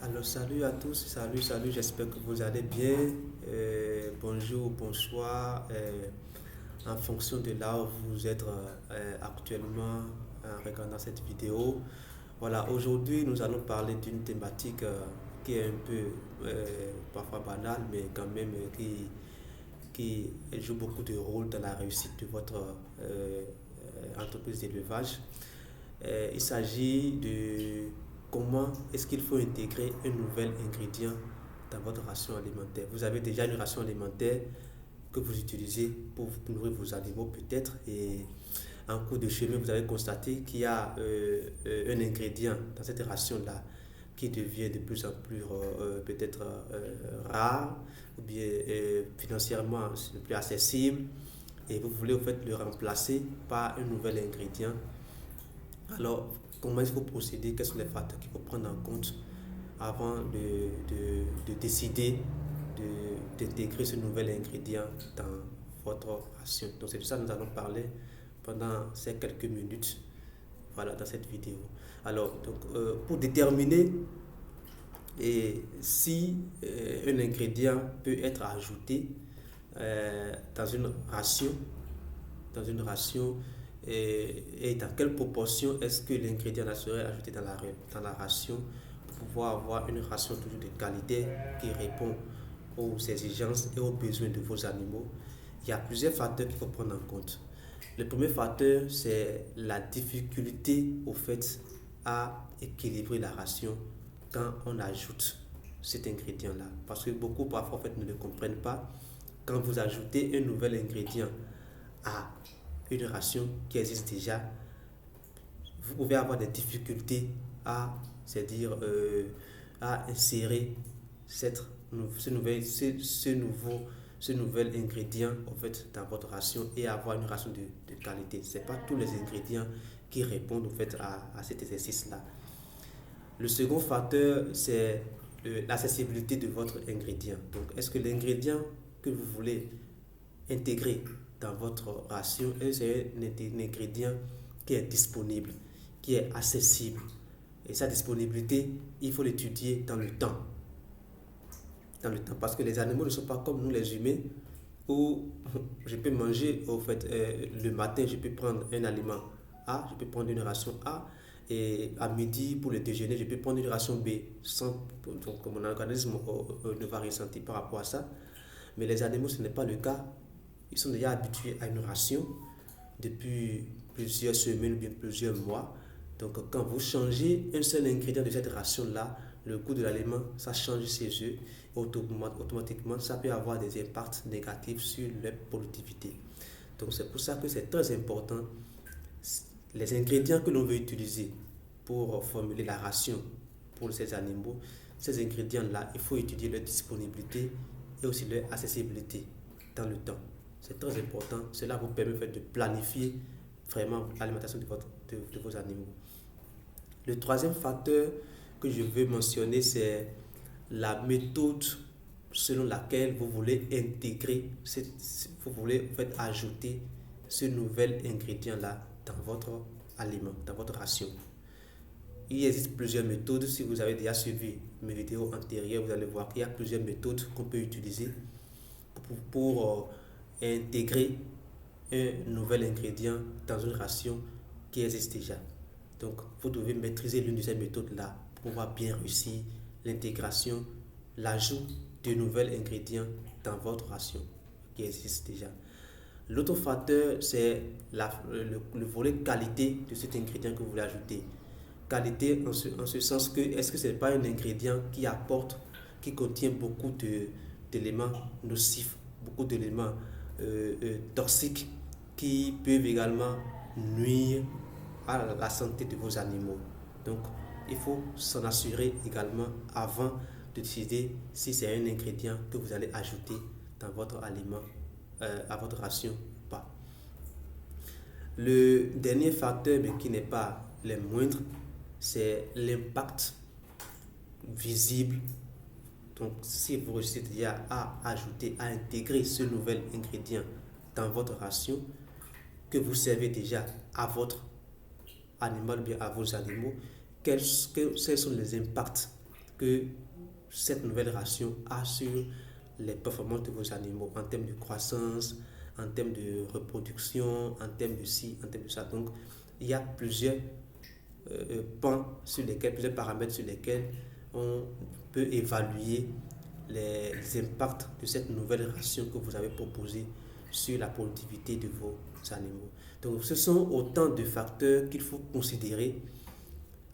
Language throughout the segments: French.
Alors salut à tous, salut, j'espère que vous allez bien. Bonjour, bonsoir, en fonction de là où vous êtes actuellement en regardant cette vidéo. Voilà, aujourd'hui nous allons parler d'une thématique qui est un peu parfois banale, mais quand même qui joue beaucoup de rôle dans la réussite de votre entreprise d'élevage. Il s'agit de comment est-ce qu'il faut intégrer un nouvel ingrédient dans votre ration alimentaire. Vous avez déjà une ration alimentaire que vous utilisez pour nourrir vos animaux peut-être et en cours de chemin, vous avez constaté qu'il y a un ingrédient dans cette ration-là qui devient de plus en plus peut-être rare ou bien financièrement plus accessible et vous voulez en fait le remplacer par un nouvel ingrédient. Alors, comment il faut procéder? Quels sont les facteurs qu'il faut prendre en compte avant de décider d'intégrer ce nouvel ingrédient dans votre ration? Donc, c'est de ça que nous allons parler pendant ces quelques minutes, voilà, dans cette vidéo. Alors, pour déterminer si un ingrédient peut être ajouté dans une ration, dans une ration et dans quelle proportion est-ce que l'ingrédient serait ajouté dans la ration pour pouvoir avoir une ration toujours de qualité qui répond aux exigences et aux besoins de vos animaux. Il y a plusieurs facteurs qu'il faut prendre en compte. Le premier facteur, c'est la difficulté au fait à équilibrer la ration quand on ajoute cet ingrédient-là. Parce que beaucoup parfois en fait, ne le comprennent pas. Quand vous ajoutez un nouvel ingrédient à une ration qui existe déjà, vous pouvez avoir des difficultés à, c'est-à-dire à insérer ce nouvel ingrédient en fait, dans votre ration et avoir une ration de qualité. Ce n'est pas tous les ingrédients qui répondent en fait, à cet exercice-là. Le second facteur, c'est l'accessibilité de votre ingrédient. Donc, est-ce que l'ingrédient que vous voulez intégrer dans votre ration, c'est un ingrédient qui est disponible, qui est accessible. Et sa disponibilité, il faut l'étudier dans le temps. Dans le temps. Parce que les animaux ne sont pas comme nous les humains, où je peux manger, au fait, le matin, je peux prendre un aliment A, je peux prendre une ration A, et à midi, pour le déjeuner, je peux prendre une ration B, sans, donc mon organisme ne va ressentir par rapport à ça. Mais les animaux, ce n'est pas le cas. Ils sont déjà habitués à une ration depuis plusieurs semaines ou bien plusieurs mois. Donc quand vous changez un seul ingrédient de cette ration-là, le goût de l'aliment, ça change chez eux. Automatiquement, ça peut avoir des impacts négatifs sur leur productivité. Donc c'est pour ça que c'est très important. Les ingrédients que l'on veut utiliser pour formuler la ration pour ces animaux, ces ingrédients-là, il faut étudier leur disponibilité et aussi leur accessibilité dans le temps. C'est très important. Cela vous permet de planifier vraiment l'alimentation de vos animaux. Le troisième facteur que je veux mentionner, c'est la méthode selon laquelle vous voulez intégrer, vous voulez en fait, ajouter ce nouvel ingrédient-là dans votre aliment, dans votre ration. Il existe plusieurs méthodes. Si vous avez déjà suivi mes vidéos antérieures, vous allez voir qu'il y a plusieurs méthodes qu'on peut utiliser pour intégrer un nouvel ingrédient dans une ration qui existe déjà. Donc, vous devez maîtriser l'une de ces méthodes-là pour pouvoir bien réussir l'intégration, l'ajout de nouveaux ingrédients dans votre ration qui existe déjà. L'autre facteur, c'est le volet qualité de cet ingrédient que vous voulez ajouter. Qualité en ce sens que, est-ce que ce n'est pas un ingrédient qui contient beaucoup d'éléments nocifs, beaucoup d'éléments toxiques qui peuvent également nuire à la santé de vos animaux. Donc, il faut s'en assurer également avant de décider si c'est un ingrédient que vous allez ajouter dans votre aliment, à votre ration ou pas. Le dernier facteur, mais qui n'est pas le moindre, c'est l'impact visible. Donc, si vous réussissez déjà à ajouter, à intégrer ce nouvel ingrédient dans votre ration, que vous servez déjà à votre animal ou bien à vos animaux, quels sont les impacts que cette nouvelle ration a sur les performances de vos animaux en termes de croissance, en termes de reproduction, en termes de ci, en termes de ça. Donc, il y a plusieurs pans sur lesquels, plusieurs paramètres sur lesquels on peut évaluer les impacts de cette nouvelle ration que vous avez proposée sur la productivité de vos animaux. Donc, ce sont autant de facteurs qu'il faut considérer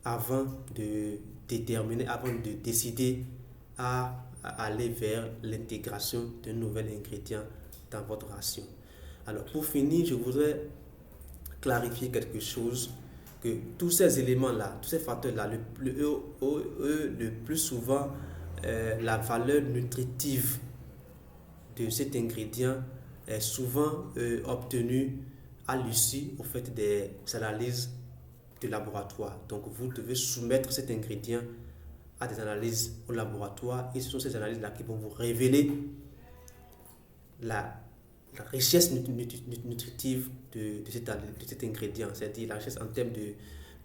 avant de déterminer, avant de décider à aller vers l'intégration d'un nouvel ingrédient dans votre ration. Alors, pour finir, je voudrais clarifier quelque chose, que tous ces éléments-là, tous ces facteurs-là, le plus souvent, la valeur nutritive de cet ingrédient est souvent obtenue à l'issue au fait des analyses de laboratoire. Donc vous devez soumettre cet ingrédient à des analyses au laboratoire et ce sont ces analyses-là qui vont vous révéler la richesse nutritive de cet ingrédient, c'est-à-dire la richesse en termes de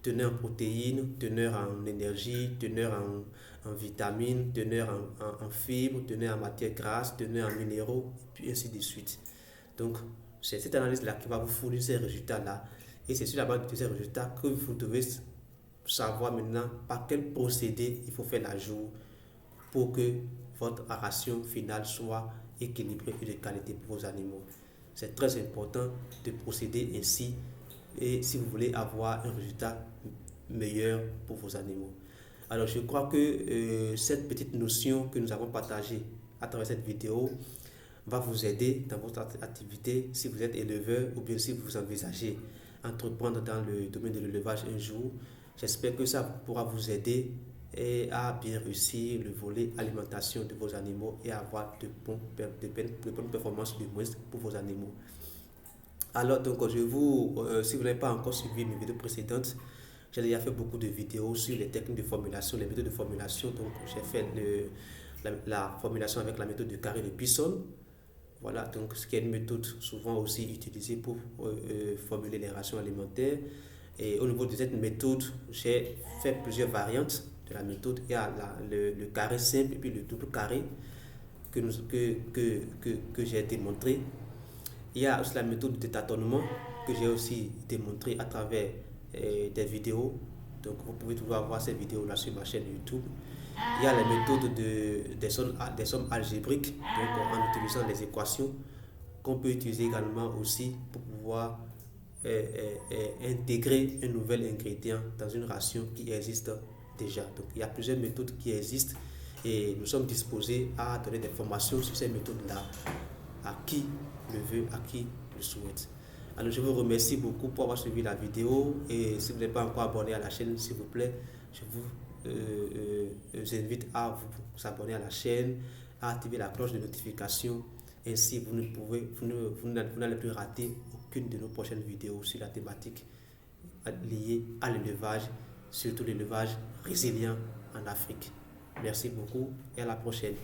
teneur en protéines, teneur en énergie, teneur en vitamines, teneur en fibres, teneur en matières grasses, teneur en minéraux, et puis ainsi de suite. Donc, c'est cette analyse-là qui va vous fournir ces résultats-là. Et c'est sur la base de ces résultats que vous devez savoir maintenant par quel procédé il faut faire l'ajout pour que votre ration finale soit équilibrée et de qualité pour vos animaux. C'est très important de procéder ainsi et si vous voulez avoir un résultat meilleur pour vos animaux. Alors je crois que cette petite notion que nous avons partagée à travers cette vidéo va vous aider dans votre activité si vous êtes éleveur ou bien si vous envisagez entreprendre dans le domaine de l'élevage un jour. J'espère que ça pourra vous aider et à bien réussir le volet alimentation de vos animaux et avoir de bonnes performances de moins pour vos animaux. Alors donc si vous n'avez pas encore suivi mes vidéos précédentes, j'ai déjà fait beaucoup de vidéos sur les techniques de formulation, les méthodes de formulation. Donc j'ai fait la formulation avec la méthode de carré de Pearson. Voilà, donc ce qui est une méthode souvent aussi utilisée pour formuler les rations alimentaires. Et au niveau de cette méthode, j'ai fait plusieurs variantes de la méthode. Il y a le carré simple et puis le double carré que j'ai démontré. Il y a aussi la méthode de tâtonnement que j'ai aussi démontré à travers des vidéos. Donc vous pouvez toujours voir ces vidéos-là sur ma chaîne YouTube. Il y a la méthode des sommes algébriques, donc en utilisant les équations qu'on peut utiliser également aussi pour pouvoir intégrer un nouvel ingrédient dans une ration qui existe déjà. Donc il y a plusieurs méthodes qui existent et nous sommes disposés à donner des formations sur ces méthodes-là à qui le veut, à qui le souhaite. Alors je vous remercie beaucoup pour avoir suivi la vidéo et si vous n'êtes pas encore abonné à la chaîne, s'il vous plaît, je vous invite à vous abonner à la chaîne, à activer la cloche de notification. Ainsi, vous n'allez plus rater aucune de nos prochaines vidéos sur la thématique liée à l'élevage, surtout l'élevage résilient en Afrique. Merci beaucoup et à la prochaine.